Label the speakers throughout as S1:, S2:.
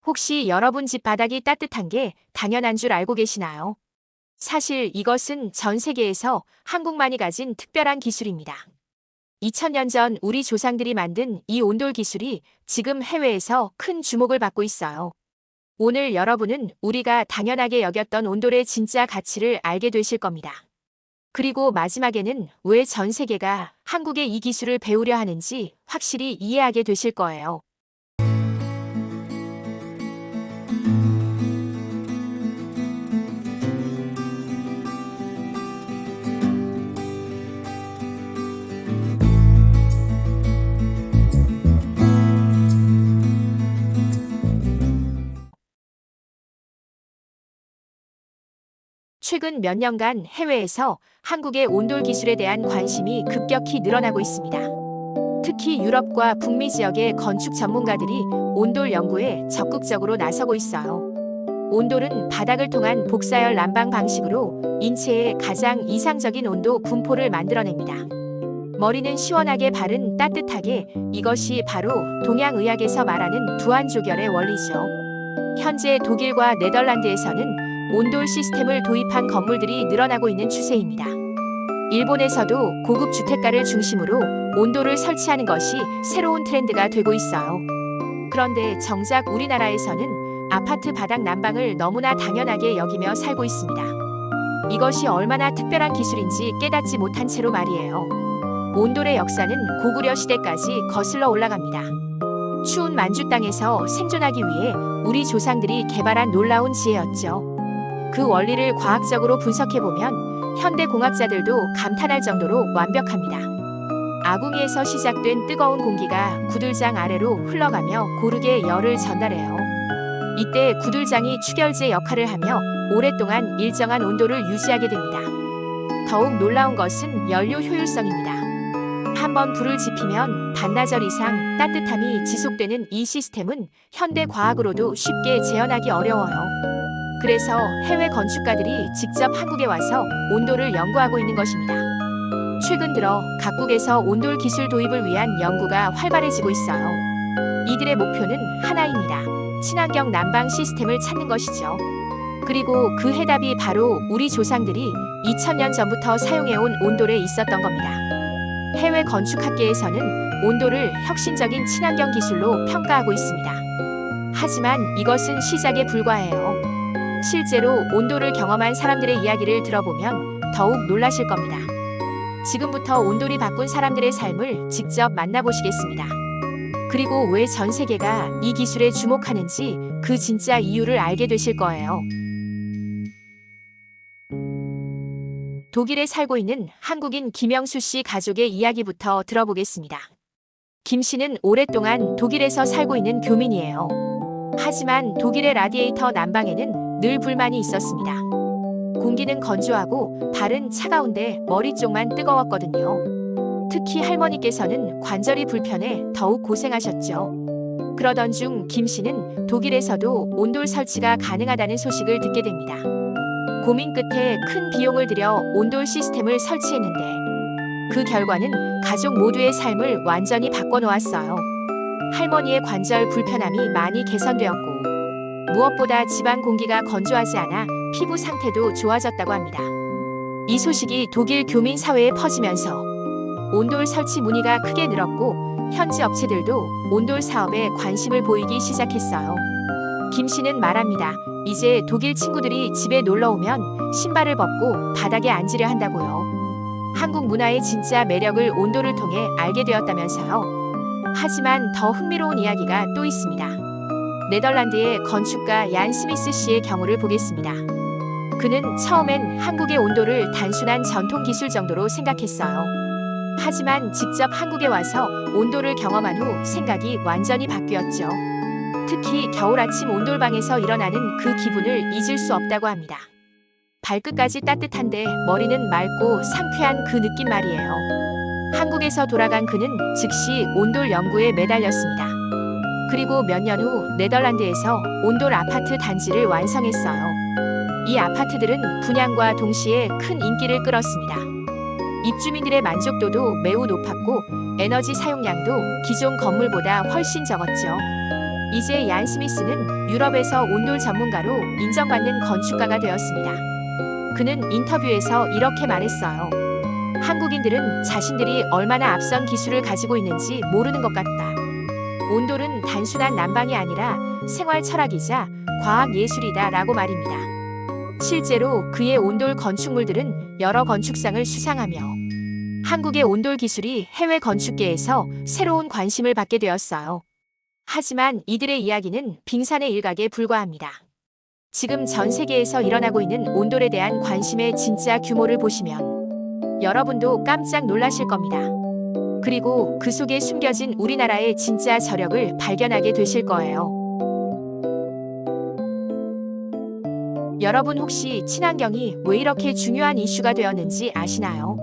S1: 혹시 여러분 집 바닥이 따뜻한 게 당연한 줄 알고 계시나요? 사실 이것은 전 세계에서 한국만이 가진 특별한 기술입니다. 2000년 전 우리 조상들이 만든 이 온돌 기술이 지금 해외에서 큰 주목을 받고 있어요. 오늘 여러분은 우리가 당연하게 여겼던 온돌의 진짜 가치를 알게 되실 겁니다. 그리고 마지막에는 왜 전 세계가 한국의 이 기술을 배우려 하는지 확실히 이해하게 되실 거예요. 최근 몇 년간 해외에서 한국의 온돌 기술에 대한 관심이 급격히 늘어나고 있습니다. 특히 유럽과 북미 지역의 건축 전문가들이 온돌 연구에 적극적으로 나서고 있어요. 온돌은 바닥을 통한 복사열 난방 방식으로 인체의 가장 이상적인 온도 분포를 만들어냅니다. 머리는 시원하게, 발은 따뜻하게, 이것이 바로 동양의학에서 말하는 두한조결의 원리죠. 현재 독일과 네덜란드에서는 온돌 시스템을 도입한 건물들이 늘어나고 있는 추세입니다. 일본에서도 고급 주택가를 중심으로 온돌을 설치하는 것이 새로운 트렌드가 되고 있어요. 그런데 정작 우리나라에서는 아파트 바닥 난방을 너무나 당연하게 여기며 살고 있습니다. 이것이 얼마나 특별한 기술인지 깨닫지 못한 채로 말이에요. 온돌의 역사는 고구려 시대까지 거슬러 올라갑니다. 추운 만주 땅에서 생존하기 위해 우리 조상들이 개발한 놀라운 지혜였죠. 그 원리를 과학적으로 분석해보면 현대 공학자들도 감탄할 정도로 완벽합니다. 아궁이에서 시작된 뜨거운 공기가 구들장 아래로 흘러가며 고르게 열을 전달해요. 이때 구들장이 축열재 역할을 하며 오랫동안 일정한 온도를 유지하게 됩니다. 더욱 놀라운 것은 연료 효율성입니다. 한번 불을 지피면 반나절 이상 따뜻함이 지속되는 이 시스템은 현대 과학으로도 쉽게 재현하기 어려워요. 그래서 해외 건축가들이 직접 한국에 와서 온돌을 연구하고 있는 것입니다. 최근 들어 각국에서 온돌 기술 도입을 위한 연구가 활발해지고 있어요. 이들의 목표는 하나입니다. 친환경 난방 시스템을 찾는 것이죠. 그리고 그 해답이 바로 우리 조상들이 2000년 전부터 사용해온 온돌에 있었던 겁니다. 해외 건축학계에서는 온돌을 혁신적인 친환경 기술로 평가하고 있습니다. 하지만 이것은 시작에 불과해요. 실제로 온돌을 경험한 사람들의 이야기를 들어보면 더욱 놀라실 겁니다. 지금부터 온돌이 바꾼 사람들의 삶을 직접 만나보시겠습니다. 그리고 왜 전 세계가 이 기술에 주목하는지 그 진짜 이유를 알게 되실 거예요. 독일에 살고 있는 한국인 김영수 씨 가족의 이야기부터 들어보겠습니다. 김 씨는 오랫동안 독일에서 살고 있는 교민이에요. 하지만 독일의 라디에이터 난방에는 늘 불만이 있었습니다. 공기는 건조하고 발은 차가운데 머리 쪽만 뜨거웠거든요. 특히 할머니께서는 관절이 불편해 더욱 고생하셨죠. 그러던 중 김 씨는 독일에서도 온돌 설치가 가능하다는 소식을 듣게 됩니다. 고민 끝에 큰 비용을 들여 온돌 시스템을 설치했는데 그 결과는 가족 모두의 삶을 완전히 바꿔놓았어요. 할머니의 관절 불편함이 많이 개선되었고 무엇보다 집안 공기가 건조하지 않아 피부 상태도 좋아졌다고 합니다. 이 소식이 독일 교민 사회에 퍼지면서 온돌 설치 문의가 크게 늘었고 현지 업체들도 온돌 사업에 관심을 보이기 시작했어요. 김 씨는 말합니다. 이제 독일 친구들이 집에 놀러 오면 신발을 벗고 바닥에 앉으려 한다고요. 한국 문화의 진짜 매력을 온돌을 통해 알게 되었다면서요. 하지만 더 흥미로운 이야기가 또 있습니다. 네덜란드의 건축가 얀 스미스 씨의 경우를 보겠습니다. 그는 처음엔 한국의 온돌을 단순한 전통 기술 정도로 생각했어요. 하지만 직접 한국에 와서 온돌을 경험한 후 생각이 완전히 바뀌었죠. 특히 겨울 아침 온돌방에서 일어나는 그 기분을 잊을 수 없다고 합니다. 발끝까지 따뜻한데 머리는 맑고 상쾌한 그 느낌 말이에요. 한국에서 돌아간 그는 즉시 온돌 연구에 매달렸습니다. 그리고 몇 년 후 네덜란드에서 온돌 아파트 단지를 완성했어요. 이 아파트들은 분양과 동시에 큰 인기를 끌었습니다. 입주민들의 만족도도 매우 높았고 에너지 사용량도 기존 건물보다 훨씬 적었죠. 이제 얀 스미스는 유럽에서 온돌 전문가로 인정받는 건축가가 되었습니다. 그는 인터뷰에서 이렇게 말했어요. 한국인들은 자신들이 얼마나 앞선 기술을 가지고 있는지 모르는 것 같다. 온돌은 단순한 난방이 아니라 생활 철학이자 과학 예술이다 라고 말입니다. 실제로 그의 온돌 건축물들은 여러 건축상을 수상하며 한국의 온돌 기술이 해외 건축계에서 새로운 관심을 받게 되었어요. 하지만 이들의 이야기는 빙산의 일각에 불과합니다. 지금 전 세계에서 일어나고 있는 온돌에 대한 관심의 진짜 규모를 보시면 여러분도 깜짝 놀라실 겁니다. 그리고 그 속에 숨겨진 우리나라의 진짜 저력을 발견하게 되실 거예요. 여러분 혹시 친환경이 왜 이렇게 중요한 이슈가 되었는지 아시나요?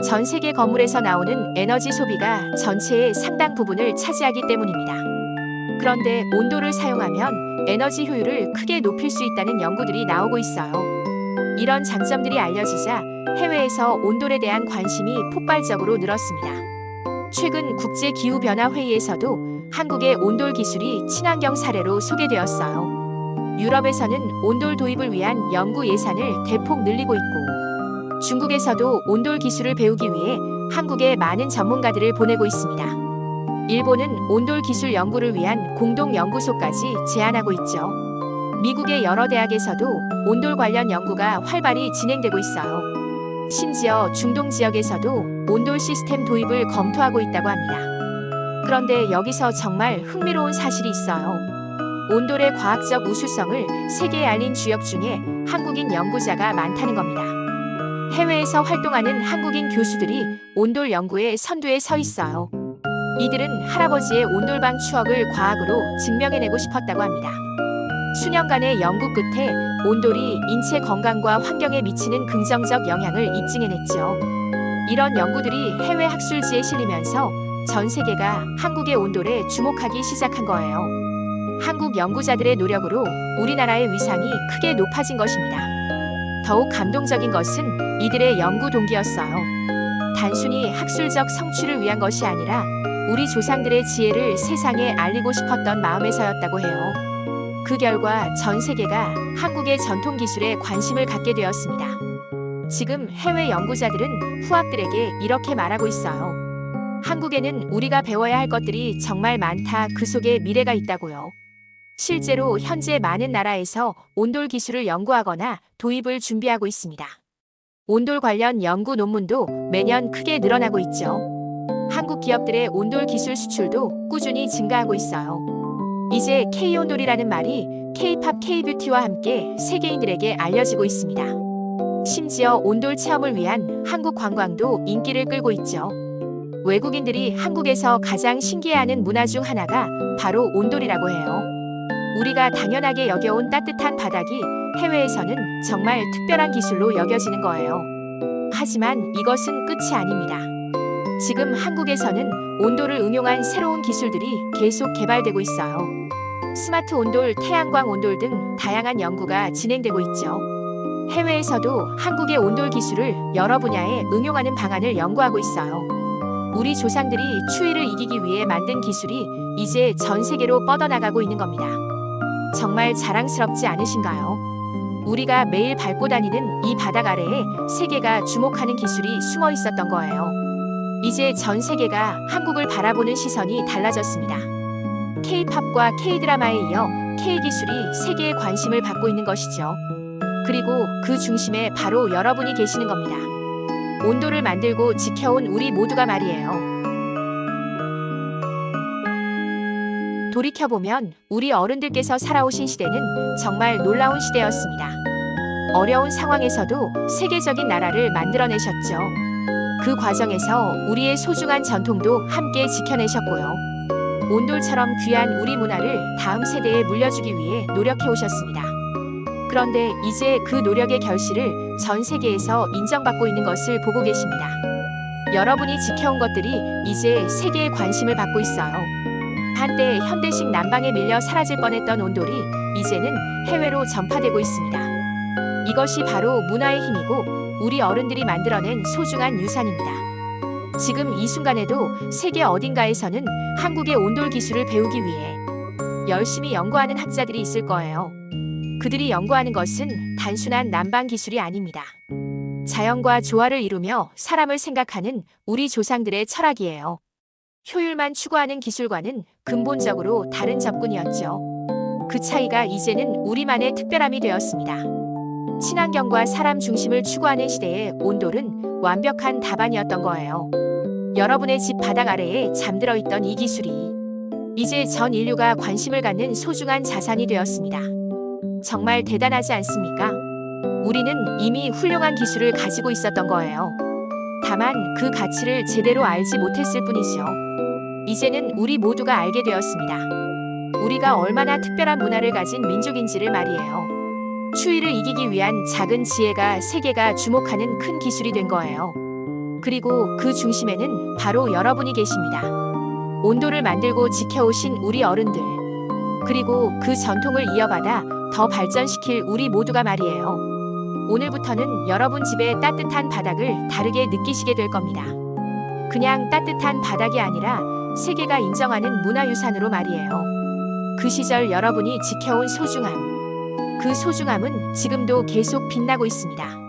S1: 전 세계 건물에서 나오는 에너지 소비가 전체의 상당 부분을 차지하기 때문입니다. 그런데 온돌을 사용하면 에너지 효율을 크게 높일 수 있다는 연구들이 나오고 있어요. 이런 장점들이 알려지자 해외에서 온돌에 대한 관심이 폭발적으로 늘었습니다. 최근 국제기후변화회의에서도 한국의 온돌 기술이 친환경 사례로 소개되었어요. 유럽에서는 온돌 도입을 위한 연구 예산을 대폭 늘리고 있고 중국에서도 온돌 기술을 배우기 위해 한국에 많은 전문가들을 보내고 있습니다. 일본은 온돌 기술 연구를 위한 공동 연구소까지 제안하고 있죠. 미국의 여러 대학에서도 온돌 관련 연구가 활발히 진행되고 있어요. 심지어 중동 지역에서도 온돌 시스템 도입을 검토하고 있다고 합니다. 그런데 여기서 정말 흥미로운 사실이 있어요. 온돌의 과학적 우수성을 세계에 알린 주역 중에 한국인 연구자가 많다는 겁니다. 해외에서 활동하는 한국인 교수들이 온돌 연구의 선두에 서 있어요. 이들은 할아버지의 온돌방 추억을 과학으로 증명해내고 싶었다고 합니다. 수년간의 연구 끝에 온돌이 인체 건강과 환경에 미치는 긍정적 영향을 입증해냈죠. 이런 연구들이 해외 학술지에 실리면서 전 세계가 한국의 온돌에 주목하기 시작한 거예요. 한국 연구자들의 노력으로 우리나라의 위상이 크게 높아진 것입니다. 더욱 감동적인 것은 이들의 연구 동기였어요. 단순히 학술적 성취를 위한 것이 아니라 우리 조상들의 지혜를 세상에 알리고 싶었던 마음에서였다고 해요. 그 결과 전 세계가 한국의 전통 기술에 관심을 갖게 되었습니다. 지금 해외 연구자들은 후학들에게 이렇게 말하고 있어요. 한국에는 우리가 배워야 할 것들이 정말 많다. 그 속에 미래가 있다고요. 실제로 현재 많은 나라에서 온돌 기술을 연구하거나 도입을 준비하고 있습니다. 온돌 관련 연구 논문도 매년 크게 늘어나고 있죠. 한국 기업들의 온돌 기술 수출도 꾸준히 증가하고 있어요. 이제 K온돌이라는 말이 K-팝, K-뷰티와 함께 세계인들에게 알려지고 있습니다. 심지어 온돌 체험을 위한 한국 관광도 인기를 끌고 있죠. 외국인들이 한국에서 가장 신기해하는 문화 중 하나가 바로 온돌이라고 해요. 우리가 당연하게 여겨온 따뜻한 바닥이 해외에서는 정말 특별한 기술로 여겨지는 거예요. 하지만 이것은 끝이 아닙니다. 지금 한국에서는 온돌을 응용한 새로운 기술들이 계속 개발되고 있어요. 스마트 온돌, 태양광 온돌 등 다양한 연구가 진행되고 있죠. 해외에서도 한국의 온돌 기술을 여러 분야에 응용하는 방안을 연구하고 있어요. 우리 조상들이 추위를 이기기 위해 만든 기술이 이제 전 세계로 뻗어나가고 있는 겁니다. 정말 자랑스럽지 않으신가요? 우리가 매일 밟고 다니는 이 바닥 아래에 세계가 주목하는 기술이 숨어 있었던 거예요. 이제 전 세계가 한국을 바라보는 시선이 달라졌습니다. K-팝과 K-드라마에 이어 K-기술이 세계의 관심을 받고 있는 것이죠. 그리고 그 중심에 바로 여러분이 계시는 겁니다. 온돌을 만들고 지켜온 우리 모두가 말이에요. 돌이켜보면 우리 어른들께서 살아오신 시대는 정말 놀라운 시대였습니다. 어려운 상황에서도 세계적인 나라를 만들어내셨죠. 그 과정에서 우리의 소중한 전통도 함께 지켜내셨고요. 온돌처럼 귀한 우리 문화를 다음 세대에 물려주기 위해 노력해 오셨습니다. 그런데 이제 그 노력의 결실을 전 세계에서 인정받고 있는 것을 보고 계십니다. 여러분이 지켜온 것들이 이제 세계의 관심을 받고 있어요. 한때 현대식 난방에 밀려 사라질 뻔했던 온돌이 이제는 해외로 전파되고 있습니다. 이것이 바로 문화의 힘이고 우리 어른들이 만들어낸 소중한 유산입니다. 지금 이 순간에도 세계 어딘가에서는 한국의 온돌 기술을 배우기 위해 열심히 연구하는 학자들이 있을 거예요. 그들이 연구하는 것은 단순한 난방 기술이 아닙니다. 자연과 조화를 이루며 사람을 생각하는 우리 조상들의 철학이에요. 효율만 추구하는 기술과는 근본적으로 다른 접근이었죠. 그 차이가 이제는 우리만의 특별함이 되었습니다. 친환경과 사람 중심을 추구하는 시대의 온돌은 완벽한 답안이었던 거예요. 여러분의 집 바닥 아래에 잠들어 있던 이 기술이 이제 전 인류가 관심을 갖는 소중한 자산이 되었습니다. 정말 대단하지 않습니까? 우리는 이미 훌륭한 기술을 가지고 있었던 거예요. 다만 그 가치를 제대로 알지 못했을 뿐이죠. 이제는 우리 모두가 알게 되었습니다. 우리가 얼마나 특별한 문화를 가진 민족인지를 말이에요. 추위를 이기기 위한 작은 지혜가 세계가 주목하는 큰 기술이 된 거예요. 그리고 그 중심에는 바로 여러분이 계십니다. 온도를 만들고 지켜오신 우리 어른들. 그리고 그 전통을 이어받아 더 발전시킬 우리 모두가 말이에요. 오늘부터는 여러분 집의 따뜻한 바닥을 다르게 느끼시게 될 겁니다. 그냥 따뜻한 바닥이 아니라 세계가 인정하는 문화유산으로 말이에요. 그 시절 여러분이 지켜온 소중함. 그 소중함은 지금도 계속 빛나고 있습니다.